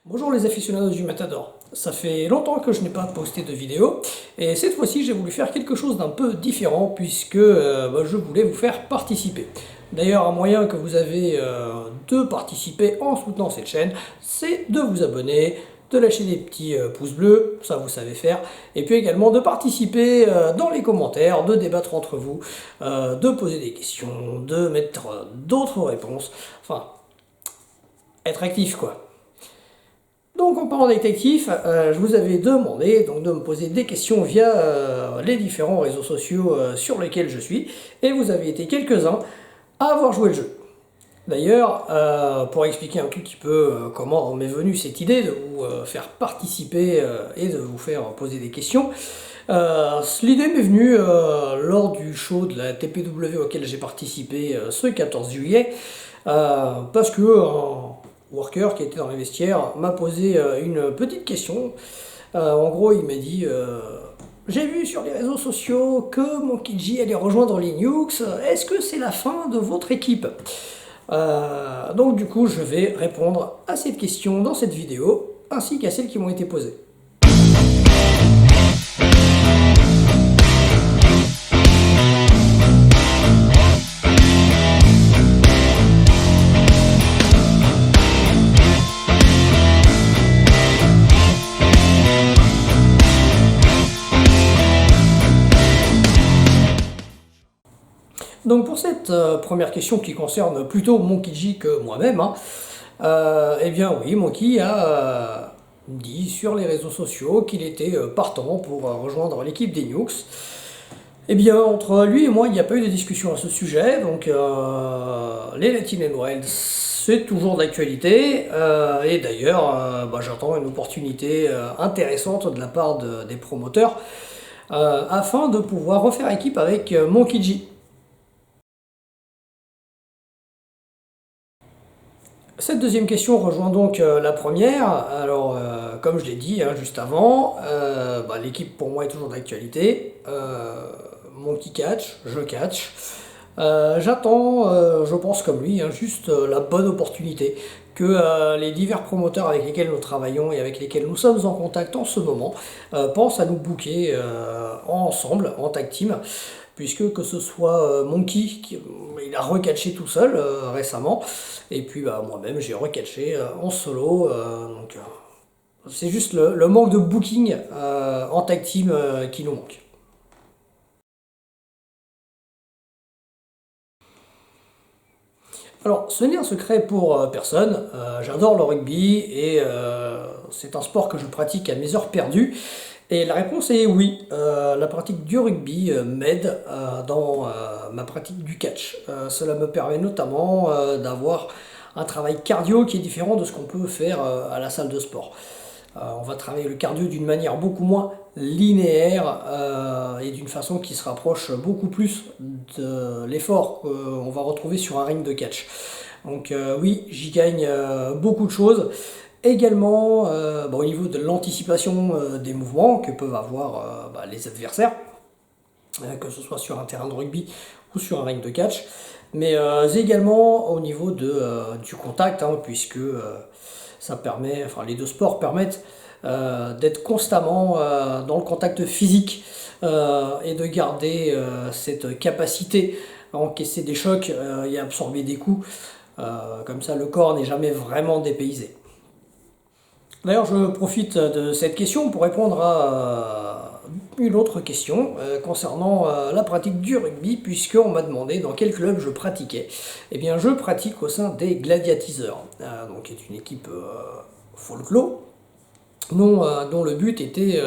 Bonjour les aficionados du Matador, ça fait longtemps que je n'ai pas posté de vidéo et cette fois-ci j'ai voulu faire quelque chose d'un peu différent puisque je voulais vous faire participer. D'ailleurs un moyen que vous avez de participer en soutenant cette chaîne, c'est de vous abonner, de lâcher des petits pouces bleus, ça vous savez faire, et puis également de participer dans les commentaires, de débattre entre vous, de poser des questions, de mettre d'autres réponses, enfin être actif quoi. Donc en parlant d'actifs, je vous avais demandé donc, de me poser des questions via les différents réseaux sociaux sur lesquels je suis, et vous avez été quelques-uns à avoir joué le jeu. D'ailleurs, pour expliquer un tout petit peu comment m'est venue cette idée de vous faire participer et de vous faire poser des questions, l'idée m'est venue lors du show de la TPW auquel j'ai participé ce 14 juillet, parce que worker qui était dans les vestiaires m'a posé une petite question. En gros, il m'a dit j'ai vu sur les réseaux sociaux que Monkey allait rejoindre les Nukes. Est-ce que c'est la fin de votre équipe? Donc du coup, je vais répondre à cette question dans cette vidéo, ainsi qu'à celles qui m'ont été posées. Donc pour cette première question qui concerne plutôt Monkey que moi-même, eh bien oui, Monkey a dit sur les réseaux sociaux qu'il était partant pour rejoindre l'équipe des Nukes. Eh bien entre lui et moi, il n'y a pas eu de discussion à ce sujet, donc les Latin Wild c'est toujours d'actualité, et d'ailleurs j'attends une opportunité intéressante de la part des promoteurs afin de pouvoir refaire équipe avec Monkey. Cette deuxième question rejoint donc la première. Alors, comme je l'ai dit juste avant, l'équipe pour moi est toujours d'actualité. Monkey catch, je catch. J'attends, je pense comme lui, juste la bonne opportunité que les divers promoteurs avec lesquels nous travaillons et avec lesquels nous sommes en contact en ce moment pensent à nous booker ensemble, en tag team, puisque que ce soit Monkey, il a recatché tout seul récemment, et puis moi-même j'ai recatché en solo, donc c'est juste le manque de booking en tag team qui nous manque. Alors, ce n'est un secret pour personne, j'adore le rugby et c'est un sport que je pratique à mes heures perdues. Et la réponse est oui, la pratique du rugby m'aide dans ma pratique du catch. Cela me permet notamment d'avoir un travail cardio qui est différent de ce qu'on peut faire à la salle de sport. On va travailler le cardio d'une manière beaucoup moins linéaire et d'une façon qui se rapproche beaucoup plus de l'effort qu'on va retrouver sur un ring de catch. Donc oui, j'y gagne beaucoup de choses. Également au niveau de l'anticipation des mouvements que peuvent avoir les adversaires, que ce soit sur un terrain de rugby ou sur un ring de catch, mais également au niveau du contact, puisque ça permet, enfin les deux sports permettent d'être constamment dans le contact physique et de garder cette capacité à encaisser des chocs et à absorber des coups. Comme ça, le corps n'est jamais vraiment dépaysé. D'ailleurs, je profite de cette question pour répondre à une autre question concernant la pratique du rugby, puisqu'on m'a demandé dans quel club je pratiquais. Eh bien, je pratique au sein des Gladiatizers, donc qui est une équipe folklore, dont le but était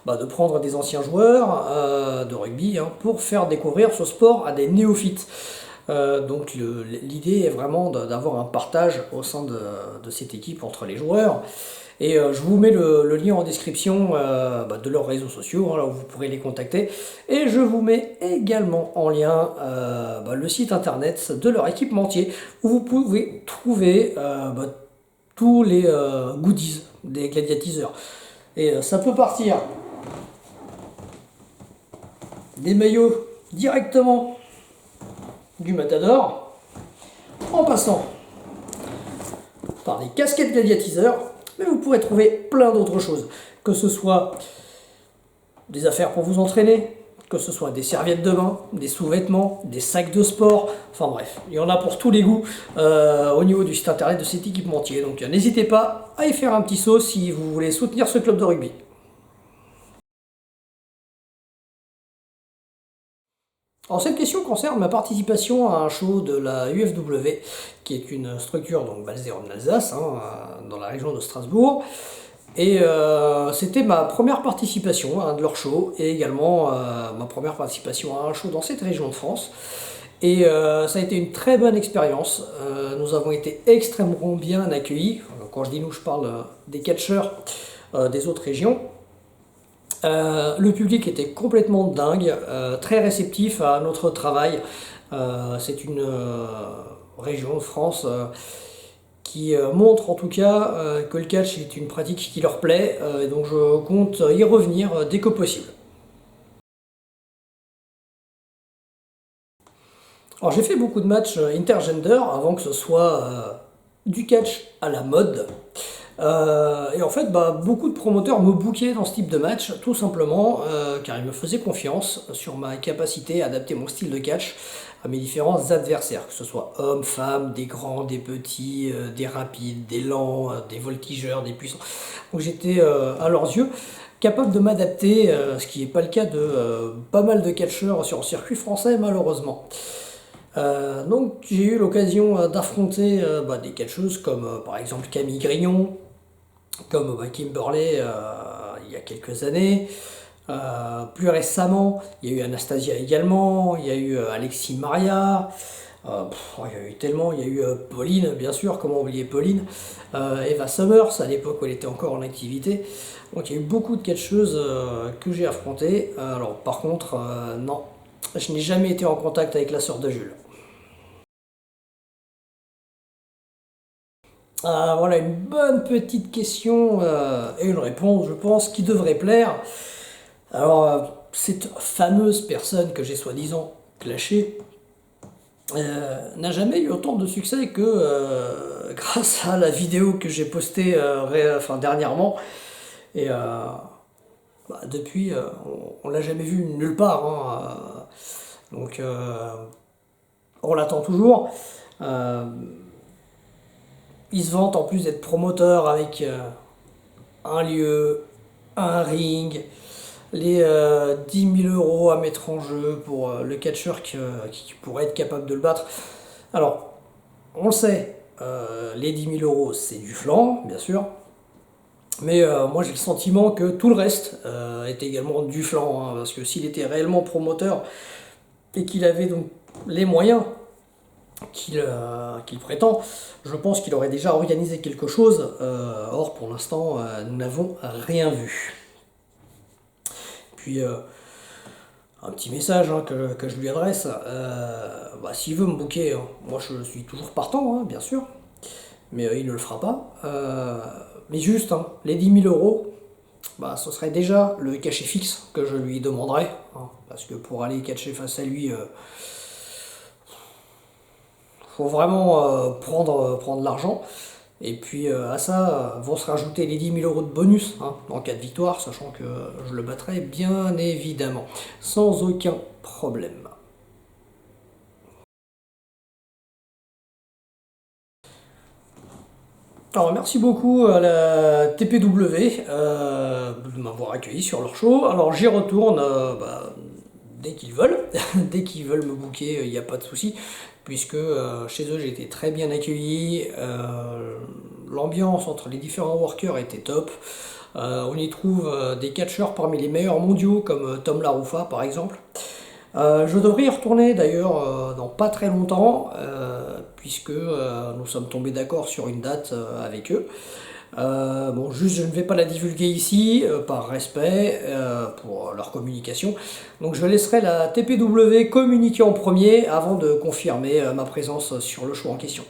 de prendre des anciens joueurs de rugby pour faire découvrir ce sport à des néophytes. Donc l'idée est vraiment d'avoir un partage au sein de cette équipe entre les joueurs. Et je vous mets le lien en description de leurs réseaux sociaux, là où vous pourrez les contacter. Et je vous mets également en lien le site internet de leur équipementier, où vous pouvez trouver tous les goodies des Gladiatizers. Et ça peut partir des maillots directement du Matador, en passant par des casquettes Gladiatizers, Mais vous pourrez trouver plein d'autres choses, que ce soit des affaires pour vous entraîner, que ce soit des serviettes de bain, des sous-vêtements, des sacs de sport, enfin bref, il y en a pour tous les goûts au niveau du site internet de cet équipementier. Donc n'hésitez pas à y faire un petit saut si vous voulez soutenir ce club de rugby. Alors cette question concerne ma participation à un show de la UFW, qui est une structure donc basée en Alsace, dans la région de Strasbourg. Et c'était ma première participation à un de leurs shows, et également ma première participation à un show dans cette région de France. Et ça a été une très bonne expérience. Nous avons été extrêmement bien accueillis. Quand je dis nous, je parle des catcheurs des autres régions. Le public était complètement dingue, très réceptif à notre travail. C'est une région de France qui montre en tout cas que le catch est une pratique qui leur plaît, et donc je compte y revenir dès que possible. Alors j'ai fait beaucoup de matchs intergender avant que ce soit du catch à la mode. Et en fait, beaucoup de promoteurs me bookaient dans ce type de match, tout simplement car ils me faisaient confiance sur ma capacité à adapter mon style de catch à mes différents adversaires, que ce soit hommes, femmes, des grands, des petits, des rapides, des lents, des voltigeurs, des puissants. Donc j'étais à leurs yeux capable de m'adapter, ce qui n'est pas le cas de pas mal de catcheurs sur le circuit français malheureusement. Donc j'ai eu l'occasion d'affronter des catcheuses comme par exemple Camille Grignon, comme Kimberley il y a quelques années. Plus récemment, il y a eu Anastasia également, il y a eu Alexis Maria, il y a eu tellement, il y a eu Pauline, bien sûr, comment oublier Pauline, Eva Summers, à l'époque où elle était encore en activité. Donc il y a eu beaucoup de catcheuses que j'ai affrontées. Alors par contre, non, je n'ai jamais été en contact avec la sœur de Jules. Voilà une bonne petite question et une réponse, je pense, qui devrait plaire. Alors, cette fameuse personne que j'ai soi-disant clashée n'a jamais eu autant de succès que grâce à la vidéo que j'ai postée dernièrement. Et depuis, on l'a jamais vue nulle part, donc, on l'attend toujours. Euh, il se vante en plus d'être promoteur avec un lieu, un ring, les 10 000 euros à mettre en jeu pour le catcheur qui pourrait être capable de le battre. Alors, on le sait, les 10 000 euros c'est du flanc, bien sûr, mais moi j'ai le sentiment que tout le reste est également du flanc, parce que s'il était réellement promoteur et qu'il avait donc les moyens qu'il prétend, je pense qu'il aurait déjà organisé quelque chose. Or, pour l'instant, nous n'avons rien vu. Puis, un petit message que je lui adresse. S'il veut me booker, moi je suis toujours partant, bien sûr, mais il ne le fera pas. Mais juste, les 10 000 euros, ce serait déjà le cachet fixe que je lui demanderais, parce que pour aller catcher face à lui, faut vraiment prendre l'argent. Et puis à ça vont se rajouter les 10 000 euros de bonus en cas de victoire, sachant que je le battrai bien évidemment, sans aucun problème. Alors merci beaucoup à la TPW de m'avoir accueilli sur leur show. Alors j'y retourne dès qu'ils veulent, dès qu'ils veulent me booker, il n'y a pas de souci, puisque chez eux j'ai été très bien accueilli, l'ambiance entre les différents workers était top, on y trouve des catcheurs parmi les meilleurs mondiaux comme Tom Laroufa par exemple. Je devrais y retourner d'ailleurs dans pas très longtemps, puisque nous sommes tombés d'accord sur une date avec eux. Juste je ne vais pas la divulguer ici, par respect pour leur communication. Donc je laisserai la TPW communiquer en premier avant de confirmer ma présence sur le show en question.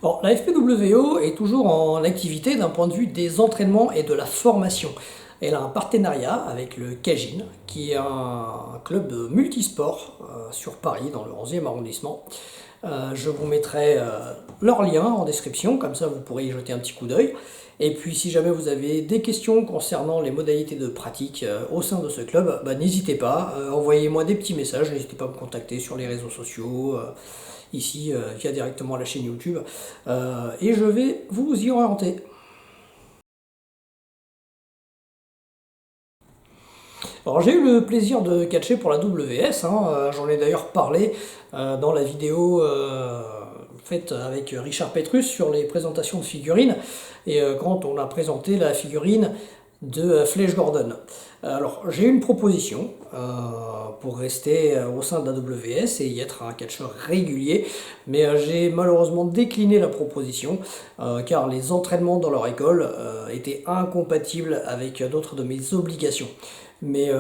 Alors, la FPWO est toujours en activité d'un point de vue des entraînements et de la formation. Elle a un partenariat avec le Cajin, qui est un club multisport sur Paris, dans le 11e arrondissement. Je vous mettrai leur lien en description, comme ça vous pourrez y jeter un petit coup d'œil. Et puis si jamais vous avez des questions concernant les modalités de pratique au sein de ce club, n'hésitez pas, envoyez-moi des petits messages, n'hésitez pas à me contacter sur les réseaux sociaux, ici via directement la chaîne YouTube, et je vais vous y orienter. Alors j'ai eu le plaisir de catcher pour la WS, j'en ai d'ailleurs parlé dans la vidéo faite avec Richard Petrus sur les présentations de figurines, et quand on a présenté la figurine de Flash Gordon. Alors j'ai une proposition pour rester au sein de la WS et y être un catcheur régulier, mais j'ai malheureusement décliné la proposition car les entraînements dans leur école étaient incompatibles avec d'autres de mes obligations. Mais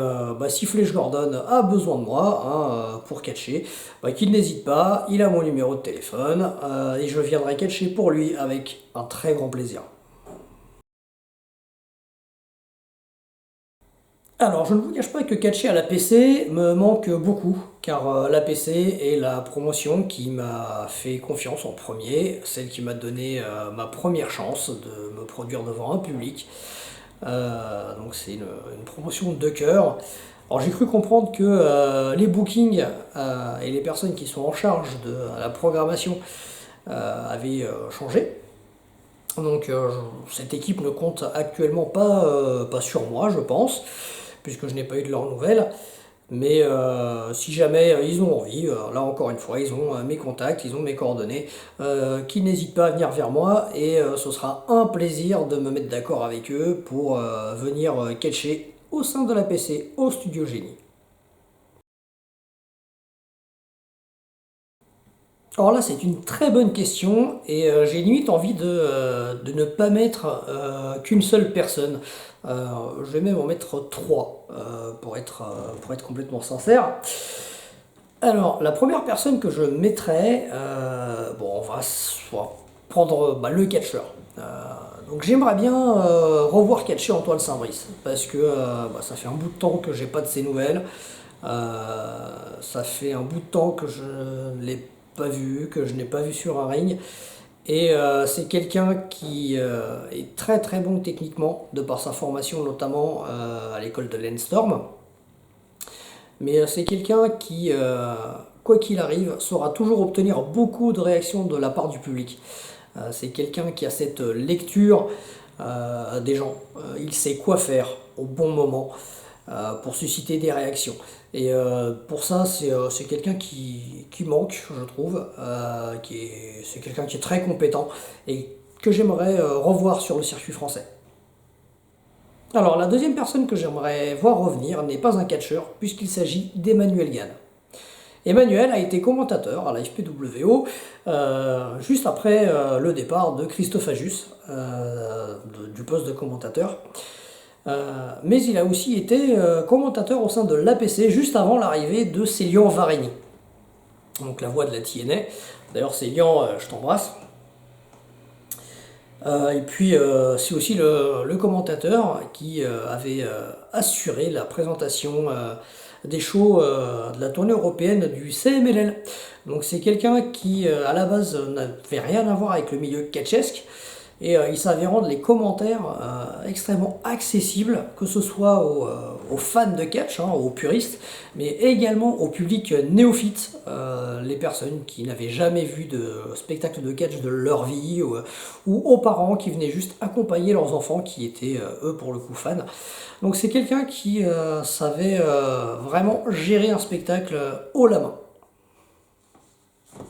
si Flash Gordon a besoin de moi pour catcher, qu'il n'hésite pas, il a mon numéro de téléphone et je viendrai catcher pour lui avec un très grand plaisir. Alors, je ne vous cache pas que catcher à la PC me manque beaucoup, car la PC est la promotion qui m'a fait confiance en premier, celle qui m'a donné ma première chance de me produire devant un public. Donc c'est une promotion de cœur. Alors j'ai cru comprendre que les bookings et les personnes qui sont en charge de la programmation avaient changé. Donc cette équipe ne compte actuellement pas sur moi, je pense, puisque je n'ai pas eu de leurs nouvelles. Mais si jamais ils ont envie, là encore une fois, ils ont mes contacts, ils ont mes coordonnées, qu'ils n'hésitent pas à venir vers moi et ce sera un plaisir de me mettre d'accord avec eux pour venir catcher au sein de la PC au Studio Génie. Alors là, c'est une très bonne question et j'ai limite envie de ne pas mettre qu'une seule personne. Je vais même en mettre trois pour être complètement sincère. Alors, la première personne que je mettrais, on va prendre le catcheur. Donc j'aimerais bien revoir catcher Antoine Saint-Brice parce que ça fait un bout de temps que j'ai pas de ses nouvelles. Ça fait un bout de temps que je ne l'ai pas vu, que je n'ai pas vu sur un ring. Et c'est quelqu'un qui est très très bon techniquement, de par sa formation notamment à l'école de Lenstorm. Mais c'est quelqu'un qui, quoi qu'il arrive, saura toujours obtenir beaucoup de réactions de la part du public. C'est quelqu'un qui a cette lecture des gens. Il sait quoi faire au bon moment pour susciter des réactions. Et pour ça, c'est quelqu'un qui manque, je trouve. C'est quelqu'un qui est très compétent et que j'aimerais revoir sur le circuit français. Alors, la deuxième personne que j'aimerais voir revenir n'est pas un catcheur, puisqu'il s'agit d'Emmanuel Gann. Emmanuel a été commentateur à la FPWO juste après le départ de Christophe Ajus du poste de commentateur. Mais il a aussi été commentateur au sein de l'APC juste avant l'arrivée de Célian Varini. Donc la voix de la TNA. D'ailleurs Célian, je t'embrasse. Et puis c'est aussi le commentateur qui avait assuré la présentation des shows de la tournée européenne du CMLL. Donc c'est quelqu'un qui à la base n'avait rien à voir avec le milieu catchesque et il savait rendre les commentaires extrêmement accessibles, que ce soit aux fans de catch, aux puristes, mais également au public néophyte, les personnes qui n'avaient jamais vu de spectacle de catch de leur vie, ou aux parents qui venaient juste accompagner leurs enfants qui étaient eux pour le coup fans. Donc c'est quelqu'un qui savait vraiment gérer un spectacle haut la main.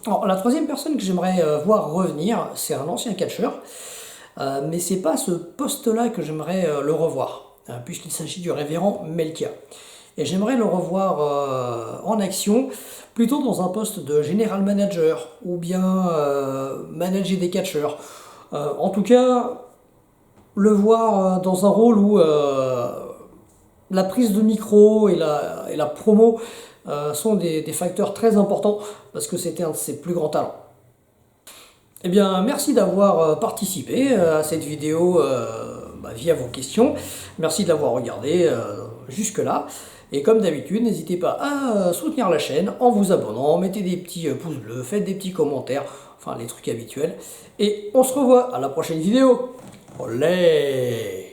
Alors, la troisième personne que j'aimerais voir revenir, c'est un ancien catcheur, mais c'est pas ce poste-là que j'aimerais le revoir, puisqu'il s'agit du révérend Melkia. Et j'aimerais le revoir en action, plutôt dans un poste de général manager, ou bien manager des catcheurs. En tout cas, le voir dans un rôle où la prise de micro et la promo sont des facteurs très importants, parce que c'était un de ses plus grands talents. Eh bien, merci d'avoir participé à cette vidéo via vos questions. Merci de l'avoir regardé jusque-là. Et comme d'habitude, n'hésitez pas à soutenir la chaîne en vous abonnant, mettez des petits pouces bleus, faites des petits commentaires, enfin les trucs habituels. Et on se revoit à la prochaine vidéo. Olé!